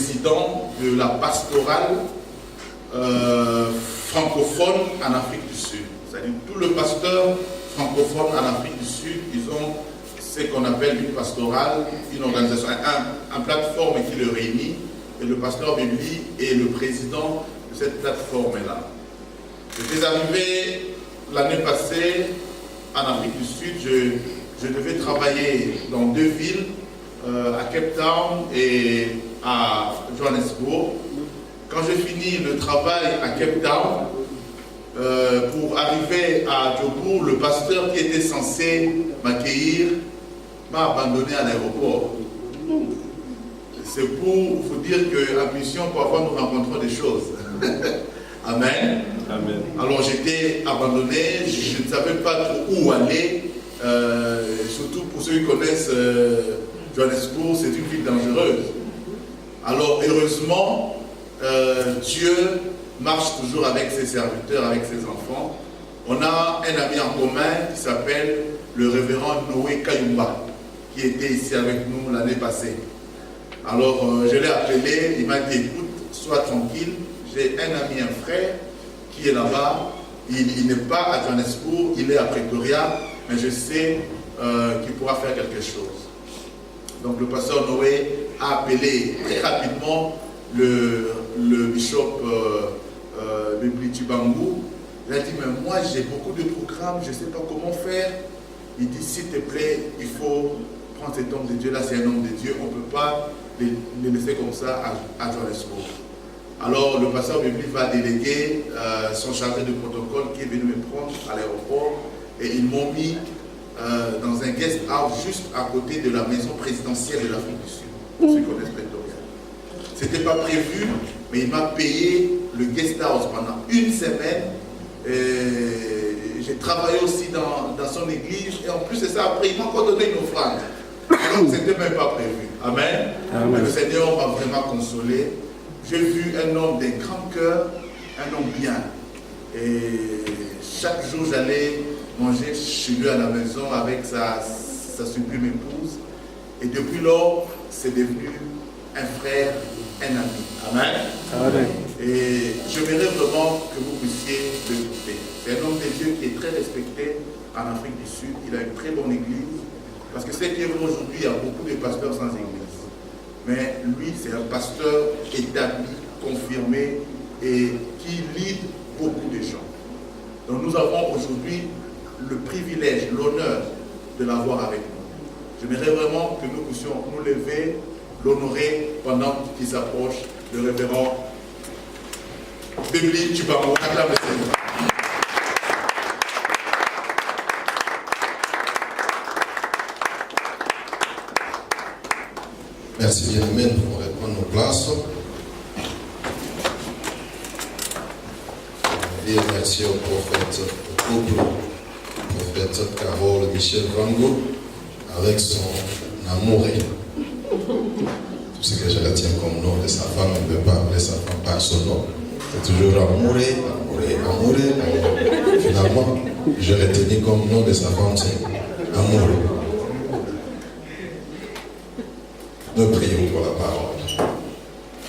président de la pastorale francophone en Afrique du Sud. C'est-à-dire tout le pasteur francophone en Afrique du Sud, ils ont ce qu'on appelle une pastorale, une organisation, un plateforme qui le réunit, et le pasteur Bibli est le président de cette plateforme-là. J'étais arrivé l'année passée en Afrique du Sud, je devais travailler dans 2 villes, à Cape Town et à Johannesburg. Quand j'ai fini le travail à Cape Town, pour arriver à Johannesburg, le pasteur qui était censé m'accueillir m'a abandonné à l'aéroport. C'est pour vous dire qu'à Mission, parfois nous rencontrons des choses. Amen. Amen. Alors j'étais abandonné, je ne savais pas trop où aller, surtout pour ceux qui connaissent Johannesburg, c'est une ville dangereuse. Alors heureusement, Dieu marche toujours avec ses serviteurs, avec ses enfants. On a un ami en commun qui s'appelle le révérend Noé Kayumba, qui était ici avec nous l'année passée. Alors je l'ai appelé, il m'a dit écoute, sois tranquille, j'ai un ami, un frère qui est là-bas, il n'est pas à Johannesburg, il est à Pretoria, mais je sais qu'il pourra faire quelque chose. Donc le pasteur Noé a appelé très rapidement le bishop Bibli Chibangu. Il a dit mais moi j'ai beaucoup de programmes, je ne sais pas comment faire. Il dit s'il te plaît, il faut prendre cet homme de Dieu là, c'est un homme de Dieu, on ne peut pas le laisser comme ça à Johannesburg. Alors le pasteur Bibli va déléguer son chargé de protocole qui est venu me prendre à l'aéroport et ils m'ont mis dans un guest house juste à côté de la maison présidentielle de l'Afrique du Sud, ceux qui connaissent Pretoria. Ce n'était pas prévu, mais il m'a payé le guest house pendant 1 semaine. J'ai travaillé aussi dans son église et en plus de ça, après, il m'a encore donné une offrande. Donc, ce n'était même pas prévu. Amen. Amen. Le Seigneur m'a vraiment consolé. J'ai vu un homme d'un grand cœur, un homme bien. Et chaque jour, j'allais manger chez lui à la maison avec sa sublime épouse. Et depuis lors, c'est devenu un frère, un ami. Amen. Amen. Et j'aimerais vraiment que vous puissiez l'écouter. C'est un homme de Dieu qui est très respecté en Afrique du Sud. Il a une très bonne église. Parce que ce qui est vrai aujourd'hui, il y a beaucoup de pasteurs sans église. Mais lui, c'est un pasteur établi, confirmé et qui lead beaucoup de gens. Donc nous avons aujourd'hui le privilège, l'honneur de l'avoir avec nous. J'aimerais vraiment que nous puissions nous lever, l'honorer pendant qu'il s'approche, le révérend Bibli Chibangu. Acclame le Seigneur. Merci bien, Amen. On va prendre nos places. Et merci au prophète, au couple, au prophète Carole Michel Vango, avec son amoureux. Tout ce que je retiens comme nom de sa femme, on ne peut pas appeler sa femme par son nom. C'est toujours amoureux. Finalement, je retenu comme nom de sa femme, c'est amoureux. Nous prions pour la parole.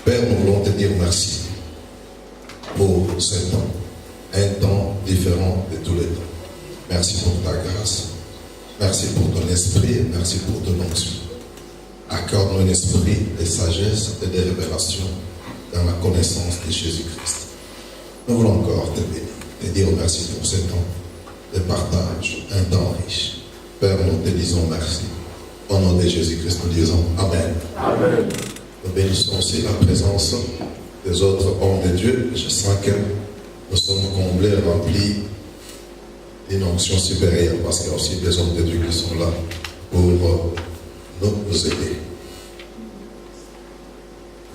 Père, nous voulons te dire merci pour ce temps, un temps différent de tous les temps. Merci pour ta grâce, merci pour ton esprit, merci pour ton onction. Accorde-nous un esprit de sagesse et de révélation dans la connaissance de Jésus-Christ. Nous voulons encore te bénir, te dire merci pour ce temps de partage, un temps riche. Père, nous te disons merci. Au nom de Jésus-Christ, nous disons Amen. Amen. Nous bénissons aussi la présence des autres hommes de Dieu. Je sens que nous sommes comblés, remplis d'une onction supérieure, parce qu'il y a aussi des hommes de Dieu qui sont là pour nous aider.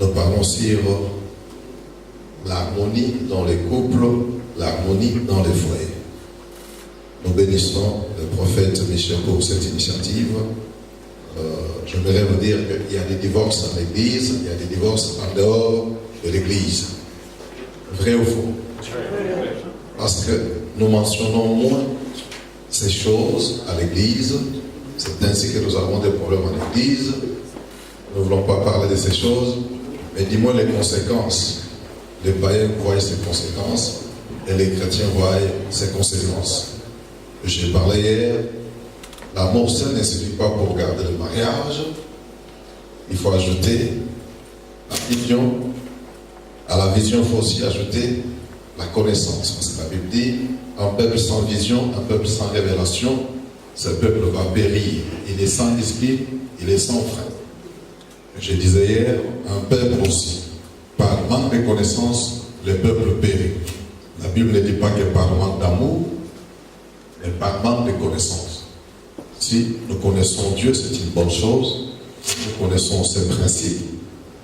Nous parlons sur l'harmonie dans les couples, l'harmonie dans les foyers. Nous bénissons le prophète Michel pour cette initiative. J'aimerais vous dire qu'il y a des divorces dans l'église, il y a des divorces en dehors de l'église. Vrai ou faux? Parce que nous mentionnons moins ces choses à l'église. C'est ainsi que nous avons des problèmes en l'église. Nous ne voulons pas parler de ces choses. Mais dis-moi les conséquences. Les païens voient ces conséquences et les chrétiens voient ces conséquences. J'ai parlé hier, la mort seule ne suffit pas pour garder le mariage. Il faut ajouter la vision. À la vision, il faut aussi ajouter la connaissance. Parce que la Bible dit, un peuple sans vision, un peuple sans révélation, ce peuple va périr. Il est sans esprit, il est sans frein. Je disais hier, un peuple aussi, par manque de connaissances, le peuple périt. La Bible ne dit pas que par manque d'amour, mais par manque de connaissances. Si nous connaissons Dieu, c'est une bonne chose. Si nous connaissons ses principes,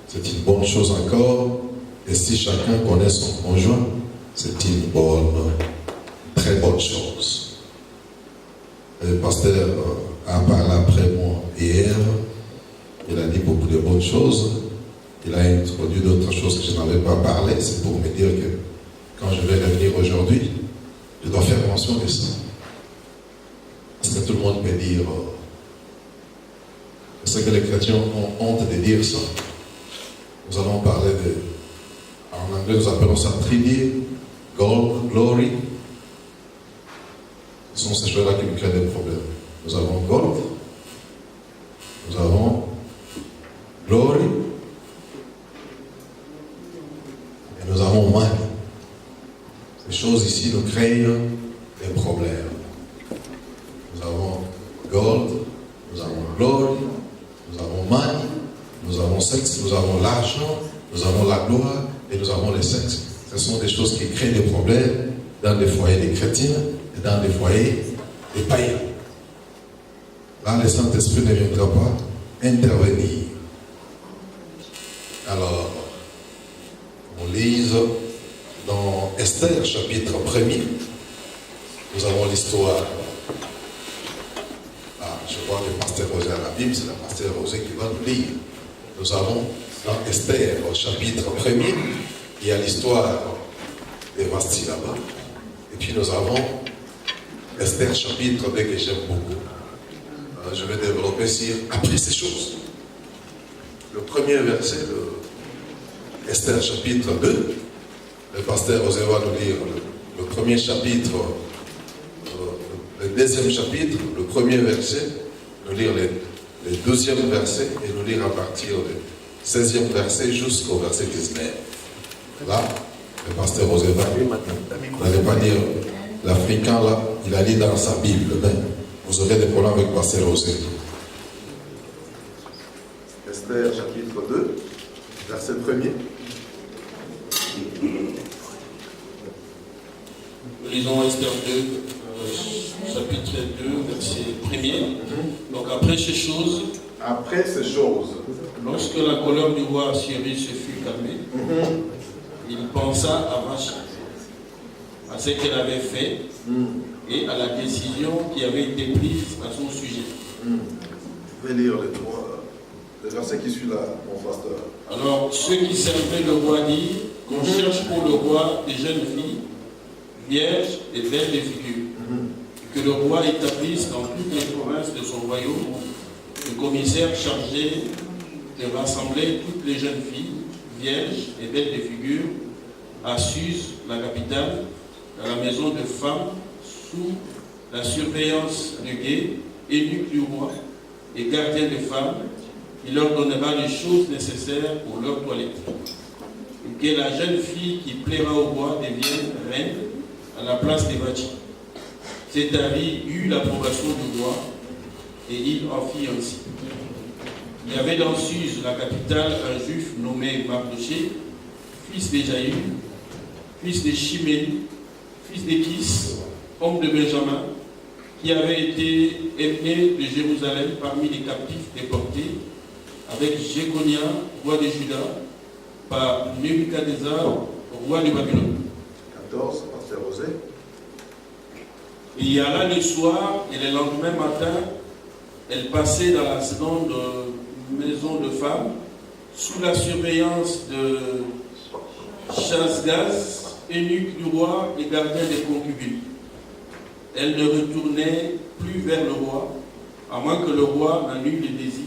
c'est une bonne chose encore. Et si chacun connaît son conjoint, c'est une bonne, très bonne chose. Le pasteur a parlé après moi hier. Il a dit beaucoup de bonnes choses. Il a introduit d'autres choses que je n'avais pas parlé. C'est pour me dire que quand je vais revenir aujourd'hui, je dois faire mention de ça. Parce que tout le monde peut dire, c'est que les chrétiens ont honte de dire ça. Nous allons parler de, en anglais nous appelons ça Trinity, Gold, Glory. Ce sont ces choses-là qui nous créent des problèmes. Nous avons Gold, nous avons Glory, et nous avons Money. Ces choses ici nous créent des problèmes. Nous avons Gold, nous avons Glory, nous avons Money, nous avons sexe, nous avons l'argent, nous avons la gloire et nous avons le sexe. Ce sont des choses qui créent des problèmes dans des foyers des chrétiens et dans des foyers des païens. Là, le Saint-Esprit ne viendra pas intervenir. Alors, on lise dans Esther, chapitre 1er, nous avons l'histoire. Je vois le pasteur Rosé à la Bible, c'est le pasteur Rosé qui va nous lire. Nous avons dans Esther, au chapitre 1er, il y a l'histoire de Vasti là-bas. Et puis nous avons Esther, chapitre 2, que j'aime beaucoup. Je vais développer sur après ces choses. Le premier verset de Esther, chapitre 2, le pasteur Rosé va nous lire le premier chapitre. Le deuxième chapitre, le premier verset, nous lire le 12e verset et nous lire à partir du 16e verset jusqu'au verset 19. Là, le pasteur Rosé va lire. Vous n'allez pas dire l'Africain là, il a lu dans sa Bible. Mais vous aurez des problèmes avec le pasteur Rosé. Esther chapitre 2, verset 1er. Nous lisons Esther 2, chapitre 2, verset 1er. Donc après ces choses, lorsque la colère du roi Assyrie se fut calmée, il pensa à Vache, à ce qu'elle avait fait et à la décision qui avait été prise à son sujet. Je vais lire le verset qui suit là, mon pasteur. Alors, ceux qui servaient le roi dirent qu'on cherche pour le roi des jeunes filles, vierges et belles de figure, que le roi établisse dans toutes les provinces de son royaume le commissaire chargé de rassembler toutes les jeunes filles, vierges et belles de figure, à Suse, la capitale, dans la maison de femmes, sous la surveillance de guet, eunuque du roi et gardien de femmes, il leur donnera les choses nécessaires pour leur toilette. Et que la jeune fille qui plaira au roi devienne reine à la place des Vati. Cet avis eut l'approbation du roi et il en fit ainsi. Il y avait dans Suse, la capitale, un juif nommé Mardoché, fils de Jaïr, fils de Chiméli, fils d'Échis, homme de Benjamin, qui avait été élevé de Jérusalem parmi les captifs déportés, avec Jéconia, roi de Juda, par Nebuchadnezzar, roi de Babylone. 14, pasteur Rosé. Il y alla le soir et le lendemain matin, elle passait dans la seconde maison de femmes, sous la surveillance de Chasgaz, eunuque du roi et gardien des concubines. Elle ne retournait plus vers le roi, à moins que le roi n'en eût le désir,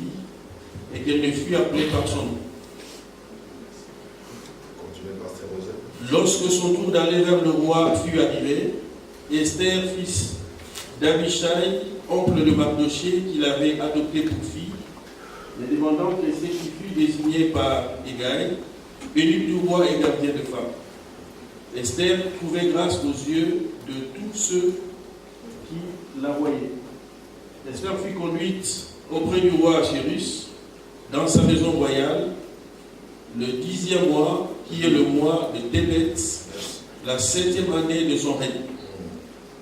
et qu'elle ne fût appelée par son nom. Lorsque son tour d'aller vers le roi fut arrivé, Esther, fils d'Abishai, oncle de Mardoché, qu'il avait adopté pour fille, les demandant qu'Esther qui fut désignée par Hégai, eunuque du roi et gardien de femmes. Esther trouvait grâce aux yeux de tous ceux qui la voyaient. Esther fut conduite auprès du roi Assyrus, dans sa maison royale, le 10e mois, qui est le mois de Tébet, la 7e année de son règne.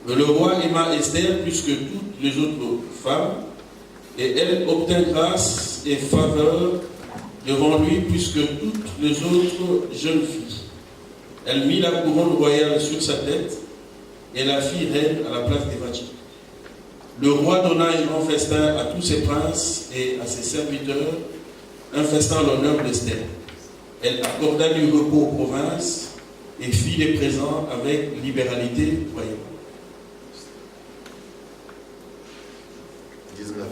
Le roi aima Esther plus que toutes les autres femmes, et elle obtint grâce et faveur devant lui plus que toutes les autres jeunes filles. Elle mit la couronne royale sur sa tête et la fit reine à la place des Vachis. Le roi donna un grand festin à tous ses princes et à ses serviteurs, un festin en l'honneur d'Esther. Elle accorda du repos aux provinces et fit des présents avec libéralité royale. 19.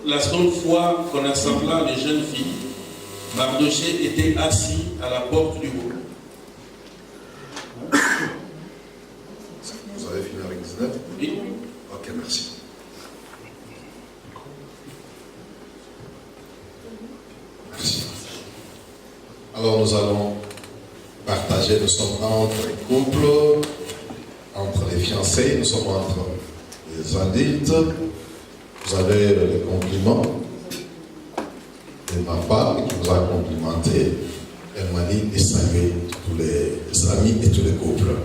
La seconde fois qu'on assembla les jeunes filles, Mardoché était assis à la porte du roi. Vous avez fini avec 19? Oui. Ok, merci. Merci. Alors nous allons partager, nous sommes entre les couples, entre les fiancés, nous sommes entre les adultes. Vous avez les compliments de ma femme qui vous a complimenté. Elle m'a dit de saluer tous les amis et tous les couples.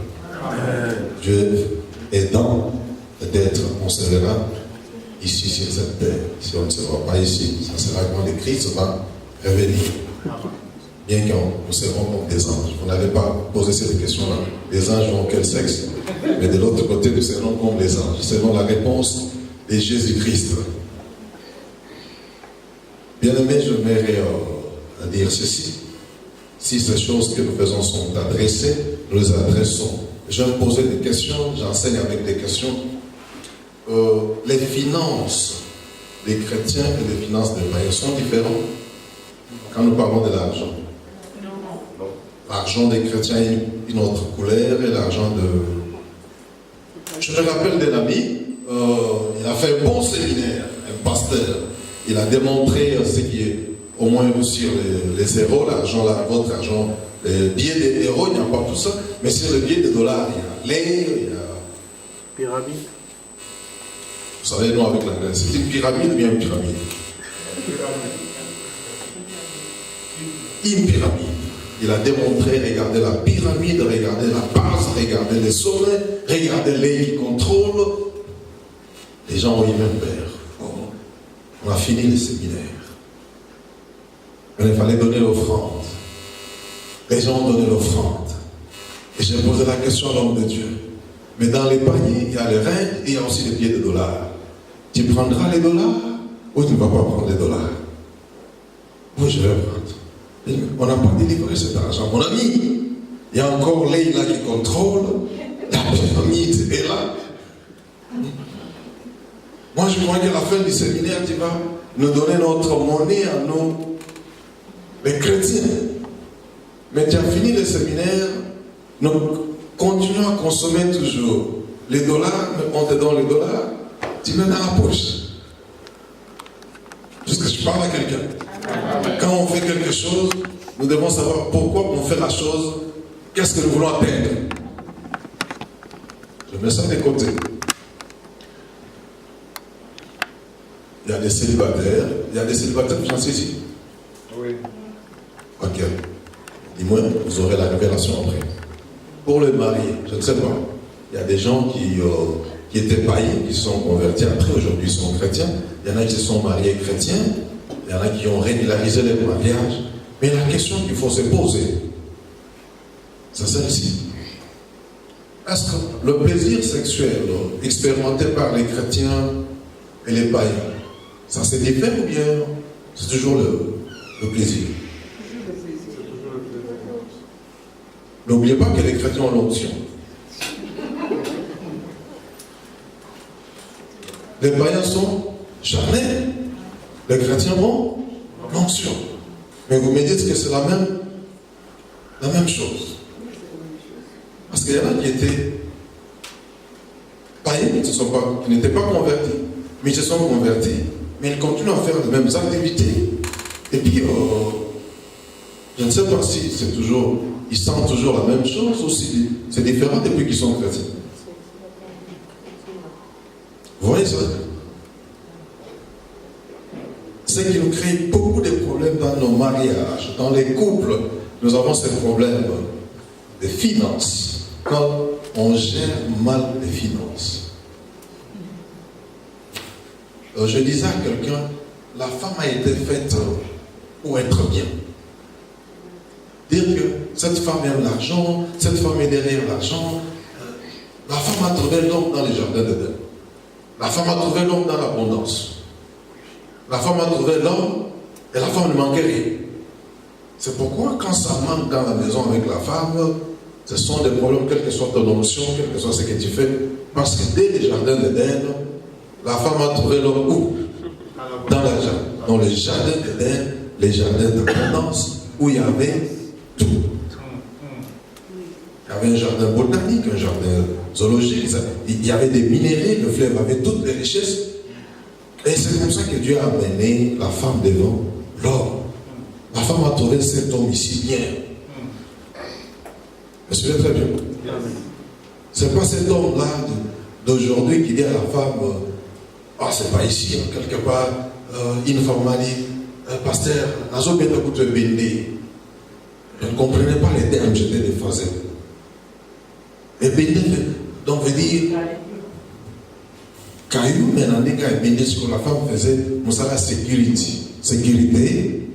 Dieu aidant, peut-être on se verra ici sur cette terre. Si on ne se voit pas ici, ça sera quand le Christ va revenir. Bien qu'on nous serons comme des anges. Vous n'avez pas posé cette question-là. Les anges ont quel sexe? Mais de l'autre côté, nous serons comme les anges. Selon la réponse de Jésus-Christ. Bien-aimé, je m'aimerais dire ceci. Si ces choses que nous faisons sont adressées, nous les adressons. Je vais me poser des questions, j'enseigne avec des questions. Les finances des chrétiens et les finances des païens sont différentes quand nous parlons de l'argent. L'argent des chrétiens a une autre couleur et l'argent de... Je me rappelle d'un ami, il a fait un bon séminaire, un pasteur. Il a démontré ce qui est au moins sur les euros, l'argent, votre argent, les billets d'euros, il n'y a pas tout ça, mais sur les billets de dollars, il y a l'air, il y a... Pyramide. Vous savez, nous avec l'anglais, c'est une pyramide ou bien une pyramide? Une pyramide. Il a démontré, regardez la pyramide, regardez la base, regardez les sommets, regardez l'air qui contrôle. Les gens ont eu même peur. On a fini le séminaire. Mais il fallait donner l'offrande. Les gens ont donné l'offrande. Et j'ai posé la question à l'homme de Dieu. Mais dans les paniers, il y a les reins et il y a aussi les billets de dollars. Tu prendras les dollars ou tu ne vas pas prendre les dollars? Oui, je vais prendre. On n'a pas délivré cet argent. Mon ami, il y a encore Leïla qui contrôle. La pyramide est là. Moi, je crois qu'à la fin du séminaire, tu vas nous donner notre monnaie à nous, les chrétiens. Mais tu as fini le séminaire, nous continuons à consommer toujours les dollars, mais on te donne les dollars, tu mets dans la poche. Puisque je parle à quelqu'un. Quand on fait quelque chose, nous devons savoir pourquoi on fait la chose, qu'est-ce que nous voulons atteindre. Je mets ça de côté. Il y a des célibataires fiancés ici. Oui. Ok. Dis-moi, vous aurez la révélation après. Pour les mariés, je ne sais pas. Il y a des gens qui étaient païens, qui sont convertis après, aujourd'hui ils sont chrétiens. Il y en a qui se sont mariés chrétiens. Il y en a qui ont régularisé les mariages. Mais la question qu'il faut se poser, c'est celle-ci. Est-ce que le plaisir sexuel expérimenté par les chrétiens et les païens, ça se diffère ou bien c'est toujours le plaisir? N'oubliez pas que les chrétiens ont l'onction. Les païens sont charnels. Les chrétiens ont l'onction. Mais vous me dites que c'est la même la même chose. Parce qu'il y en a qui étaient païens, qui n'étaient pas convertis, mais ils se sont convertis, mais ils continuent à faire les mêmes activités. Et puis, je ne sais pas si c'est toujours, ils sentent toujours la même chose ou si c'est différent depuis qu'ils sont convertis. Vous voyez ça? C'est qui nous crée beaucoup de problèmes dans nos mariages, dans les couples. Nous avons ces problèmes de finances, quand on gère mal les finances. Je disais à quelqu'un, la femme a été faite pour être bien. Dire que cette femme aime l'argent, cette femme est derrière l'argent. La femme a trouvé l'homme dans les jardins d'Éden. La femme a trouvé l'homme dans l'abondance. La femme a trouvé l'homme et la femme ne manquait rien. C'est pourquoi quand ça manque dans la maison avec la femme, ce sont des problèmes, quelle que soit ton option, quel que soit ce que tu fais. Parce que dès les jardins d'Éden, la femme a trouvé l'homme où? Dans les jardins d'Éden, les jardins d'abondance, où il y avait tout. Il y avait un jardin botanique, un jardin zoologique, il y avait des minéraux, le fleuve avait toutes les richesses. Et c'est comme ça que Dieu a amené la femme devant l'homme. La femme a trouvé cet homme ici bien. Je me souviens très bien. C'est pas cet homme-là d'aujourd'hui qui dit à la femme, ah, c'est pas ici, hein, quelque part, une femme m'a dit, pasteur, nazo bien de coûte béné. Je ne comprenais pas les termes, j'étais déphasé. Et béné, donc veut dire, caillou, maintenant, béné, ce que la femme faisait, nous avons la sécurité,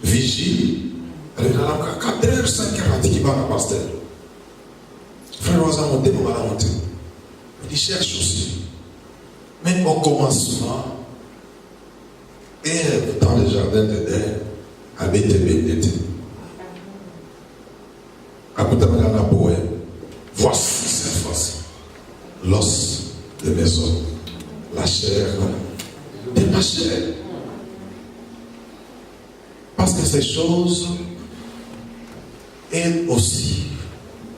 vigile. Elle est là, 4h, 5h, qui va à la pasteur. Frère, on va monter, on va la monter. Il cherche aussi. Mais au commencement, Ève, dans le jardin d'Éden, avait été bénédicte. Voici cette fois-ci l'os de mes os, la chair de ma chair. Parce que ces choses aident aussi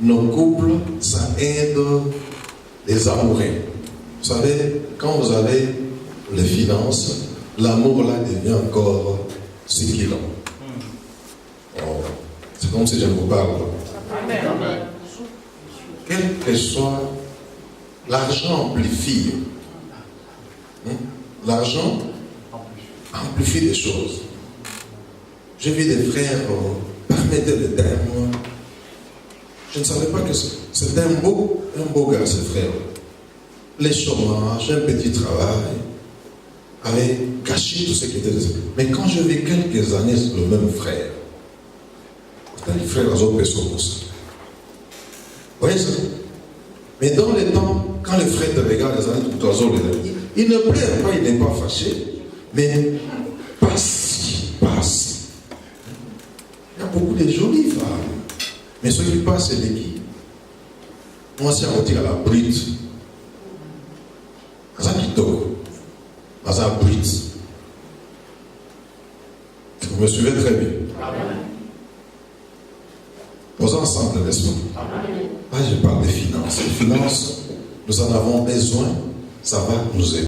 nos couples, ça aide les amoureux. Vous savez, quand vous avez les finances, l'amour là devient encore ce qu'il est. Oh, c'est comme si je vous parle. Amen. Quel que soit, l'argent amplifie. L'argent amplifie des choses. J'ai vu des frères, permettez le terme. Je ne savais pas que c'était un beau gars, ce frère. Les chômages, un petit travail, avait caché tout ce qui était nécessaire. Mais quand je vis quelques années le même frère, c'était le frère aux autres personnes aussi. Vous voyez ça? Mais dans les temps, quand le frère te regarde, les années tout oiseaux, il ne pleure pas, il n'est pas fâché, mais passe. Il y a beaucoup de jolies femmes. Mais ceux qui passent, c'est les qui? Moi, c'est à dire à la brute. À qui tôt? À la brute. Vous me suivez très bien. Posons ensemble, n'est-ce pas? Là, je parle des finances. Les finances, nous en avons besoin, ça va nous aider.